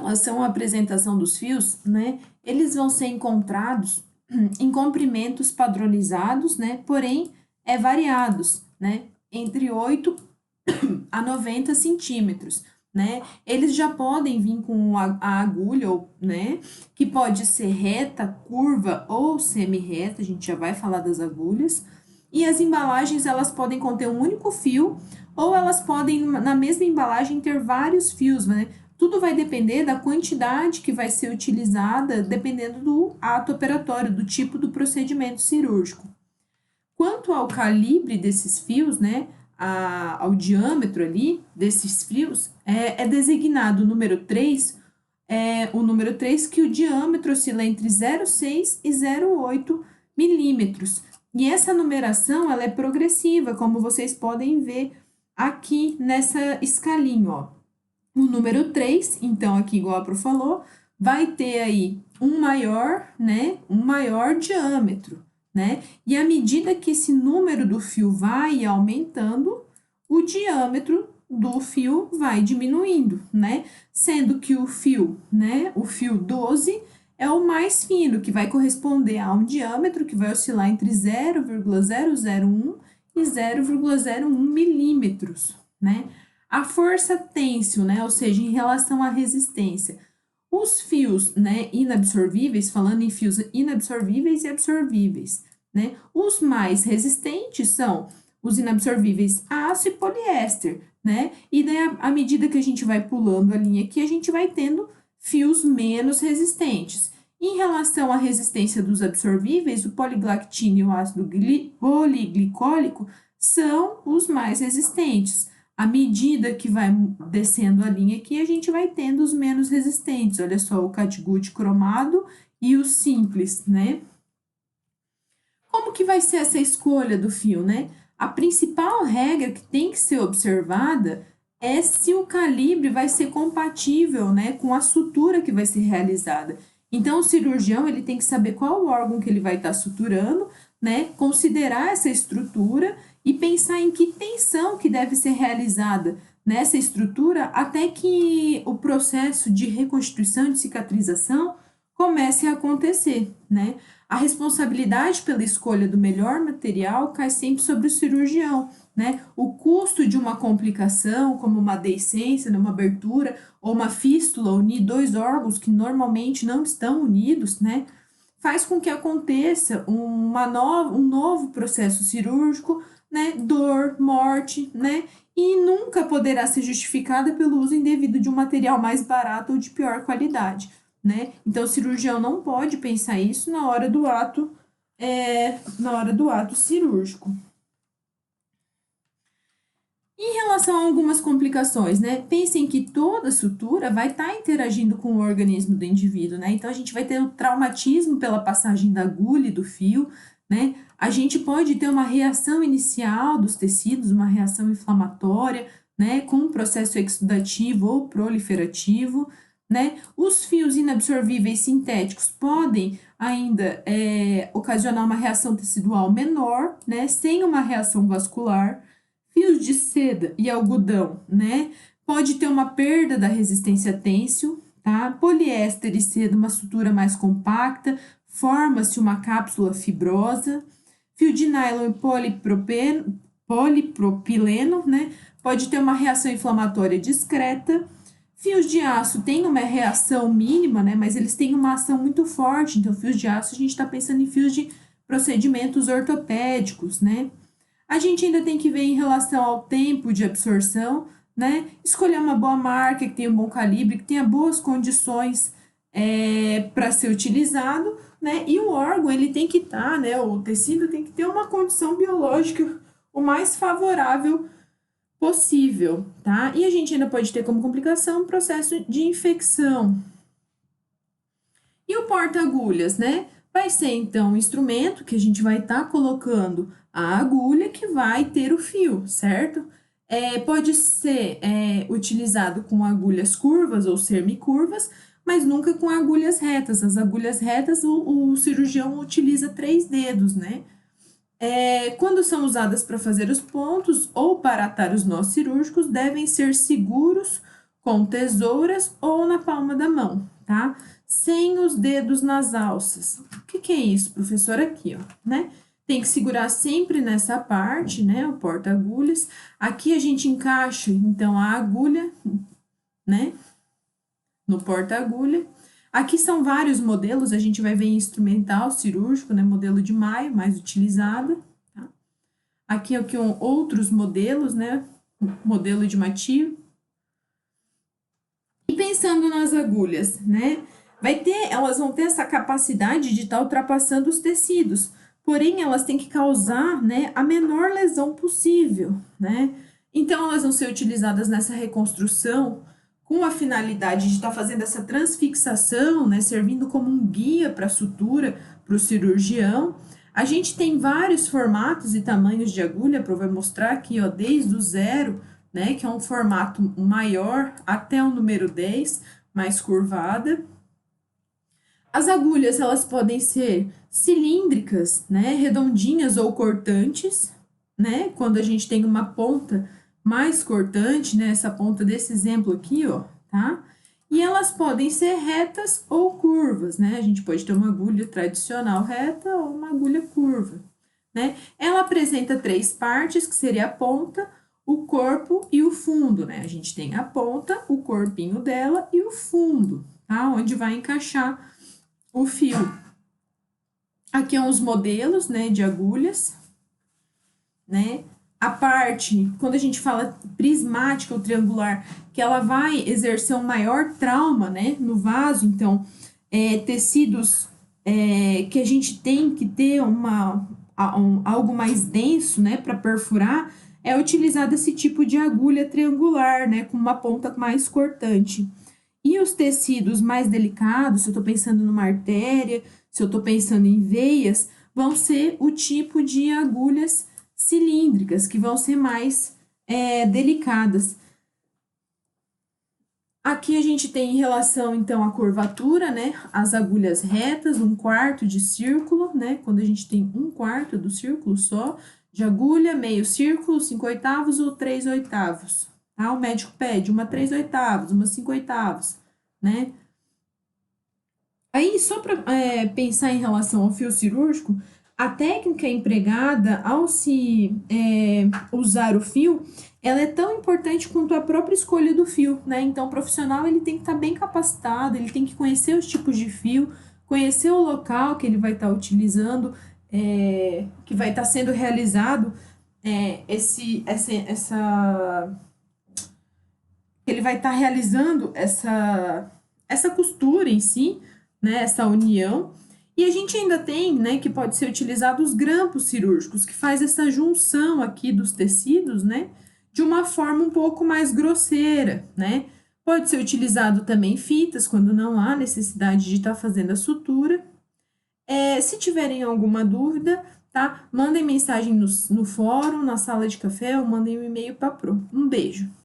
relação à apresentação dos fios, né, eles vão ser encontrados em comprimentos padronizados, né, porém variados, né, entre 8 a 90 centímetros, né? Eles já podem vir com a agulha, né, que pode ser reta, curva ou semi-reta, a gente já vai falar das agulhas. E as embalagens, elas podem conter um único fio, ou elas podem, na mesma embalagem, ter vários fios, né? Tudo vai depender da quantidade que vai ser utilizada, dependendo do ato operatório, do tipo do procedimento cirúrgico. Quanto ao calibre desses fios, né, ao diâmetro ali desses fios, é designado o número 3, o número 3 que o diâmetro oscila entre 0,6 e 0,8 milímetros. E essa numeração, ela é progressiva, como vocês podem ver aqui nessa escalinha, ó. O número 3, então aqui igual a Pro falou, vai ter aí um maior, né, um maior diâmetro, né? E à medida que esse número do fio vai aumentando, o diâmetro do fio vai diminuindo, né? Sendo que o fio, né, o fio 12 é o mais fino, que vai corresponder a um diâmetro que vai oscilar entre 0,001 e 0,01 milímetros, né? A força têncil, né, ou seja, em relação à resistência. Os fios, né, inabsorvíveis, falando em fios inabsorvíveis e absorvíveis, né, os mais resistentes são os inabsorvíveis aço e poliéster, né, e daí à medida que a gente vai pulando a linha aqui, a gente vai tendo fios menos resistentes. Em relação à resistência dos absorvíveis, o poliglactina e o ácido poliglicólico são os mais resistentes. À medida que vai descendo a linha aqui, a gente vai tendo os menos resistentes. Olha só, o catgut cromado e o simples, né? Como que vai ser essa escolha do fio, né? A principal regra que tem que ser observada é se o calibre vai ser compatível, né, com a sutura que vai ser realizada. Então, o cirurgião, ele tem que saber qual o órgão que ele vai estar suturando, né, considerar essa estrutura e pensar em que tensão que deve ser realizada nessa estrutura até que o processo de reconstituição e de cicatrização comece a acontecer, né? A responsabilidade pela escolha do melhor material cai sempre sobre o cirurgião, né? O custo de uma complicação, como uma deiscência, uma abertura ou uma fístula, unir dois órgãos que normalmente não estão unidos, né? Faz com que aconteça um novo processo cirúrgico, né, dor, morte, né, e nunca poderá ser justificada pelo uso indevido de um material mais barato ou de pior qualidade, né? Então, o cirurgião não pode pensar isso na hora do ato cirúrgico. Em relação a algumas complicações, né? Pensem que toda sutura vai estar interagindo com o organismo do indivíduo, né? Então, a gente vai ter o traumatismo pela passagem da agulha e do fio, né? A gente pode ter uma reação inicial dos tecidos, uma reação inflamatória, né? Com um processo exudativo ou proliferativo, né? Os fios inabsorvíveis sintéticos podem ainda ocasionar uma reação tecidual menor, né? Sem uma reação vascular. Fios de seda e algodão, né? Pode ter uma perda da resistência têncil, tá? Poliéster e seda, uma sutura mais compacta, forma-se uma cápsula fibrosa. Fio de nylon e polipropileno, né? Pode ter uma reação inflamatória discreta. Fios de aço têm uma reação mínima, né? Mas eles têm uma ação muito forte. Então, fios de aço, a gente está pensando em fios de procedimentos ortopédicos, né? A gente ainda tem que ver em relação ao tempo de absorção, né? Escolher uma boa marca, que tenha um bom calibre, que tenha boas condições para ser utilizado, né? E o órgão, ele tem que estar, né? O tecido tem que ter uma condição biológica o mais favorável possível, tá? E a gente ainda pode ter como complicação um processo de infecção. E o porta-agulhas, né? Vai ser, então, um instrumento que a gente vai estar colocando a agulha que vai ter o fio, certo? Pode ser utilizado com agulhas curvas ou semicurvas, mas nunca com agulhas retas. As agulhas retas, o cirurgião utiliza 3 dedos, né? Quando são usadas para fazer os pontos ou para atar os nós cirúrgicos, devem ser seguros com tesouras ou na palma da mão, tá? Sem os dedos nas alças. O que é isso, professor? Aqui, ó, né? Tem que segurar sempre nessa parte, né? O porta-agulhas. Aqui a gente encaixa, então, a agulha, né? No porta-agulha. Aqui são vários modelos, a gente vai ver instrumental, cirúrgico, né? Modelo de Maio, mais utilizado. Tá? Aqui outros modelos, né? Modelo de Mathieu. E pensando nas agulhas, né? Elas vão ter essa capacidade de estar ultrapassando os tecidos, porém elas têm que causar, né, a menor lesão possível, né? Então elas vão ser utilizadas nessa reconstrução com a finalidade de estar fazendo essa transfixação, né, servindo como um guia para a sutura para o cirurgião. A gente tem vários formatos e tamanhos de agulha, para eu vou mostrar aqui, ó, desde o 0, né, que é um formato maior, até o número 10, mais curvada. As agulhas, elas podem ser cilíndricas, né, redondinhas ou cortantes, né, quando a gente tem uma ponta mais cortante, né, essa ponta desse exemplo aqui, ó, tá? E elas podem ser retas ou curvas, né? A gente pode ter uma agulha tradicional reta ou uma agulha curva, né? Ela apresenta 3 partes, que seria a ponta, o corpo e o fundo, né? A gente tem a ponta, o corpinho dela e o fundo, tá? Onde vai encaixar o fio. Aqui são os modelos, né, de agulhas, né? A parte, quando a gente fala prismática ou triangular, que ela vai exercer um maior trauma, né, no vaso, então, tecidos que a gente tem que ter algo mais denso, né, para perfurar, é utilizado esse tipo de agulha triangular, né, com uma ponta mais cortante. E os tecidos mais delicados, se eu estou pensando numa artéria, se eu estou pensando em veias, vão ser o tipo de agulhas cilíndricas, que vão ser mais delicadas. Aqui a gente tem em relação, então, à curvatura, né? As agulhas retas, 1/4 de círculo, né? Quando a gente tem 1/4 do círculo só de agulha, meio círculo, 5/8 ou 3/8. Tá? O médico pede uma 3/8, uma 5/8, né? Aí, só para pensar em relação ao fio cirúrgico, a técnica empregada ao se usar o fio, ela é tão importante quanto a própria escolha do fio, né? Então, o profissional, ele tem que estar bem capacitado, ele tem que conhecer os tipos de fio, conhecer o local que ele vai estar utilizando, que vai estar sendo realizado ele vai estar realizando essa costura em si, né, essa união. E a gente ainda tem, né, que pode ser utilizado os grampos cirúrgicos, que faz essa junção aqui dos tecidos, né, de uma forma um pouco mais grosseira, né. Pode ser utilizado também fitas, quando não há necessidade de estar fazendo a sutura. Se tiverem alguma dúvida, tá, mandem mensagem no fórum, na sala de café, ou mandem um e-mail para a Pro. Um beijo!